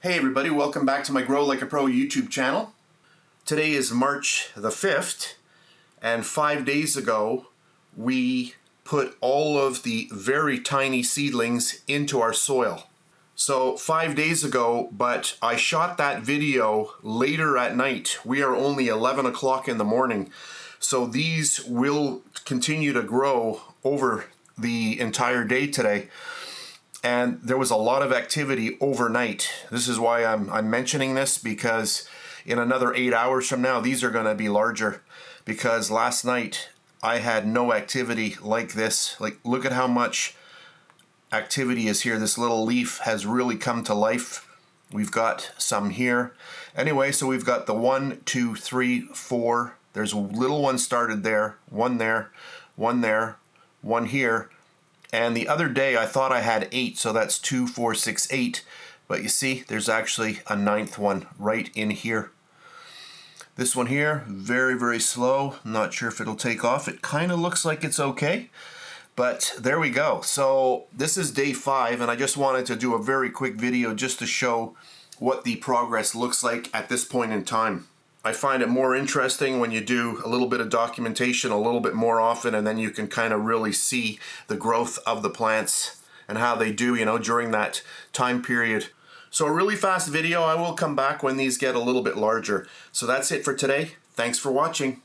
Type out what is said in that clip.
Hey everybody, welcome back to my Grow Like a Pro YouTube channel. Today is March the 5th, and 5 days ago we put all of the very tiny seedlings into our soil. So 5 days ago, but I shot that video later at night. We are only 11 o'clock in the morning, so these will continue to grow over the entire day today. And there was a lot of activity overnight. This is why I'm mentioning this, because in another 8 hours from now, these are going to be larger. Because last night I had no activity like this. Like, look at how much activity is here. This little leaf has really come to life. We've got some here. Anyway, so we've got the 1, 2, 3, 4. There's a little one started there, one there, one there, one here. And the other day I thought I had 8, so that's 2, 4, 6, 8. But you see, there's actually a 9th one right in here. This one here, very, very slow. Not sure if it'll take off. It kind of looks like it's okay. But there we go. So this is day 5, and I just wanted to do a very quick video just to show what the progress looks like at this point in time. I find it more interesting when you do a little bit of documentation a little bit more often, and then you can kind of really see the growth of the plants and how they do, during that time period. So a really fast video. I will come back when these get a little bit larger. So that's it for today. Thanks for watching.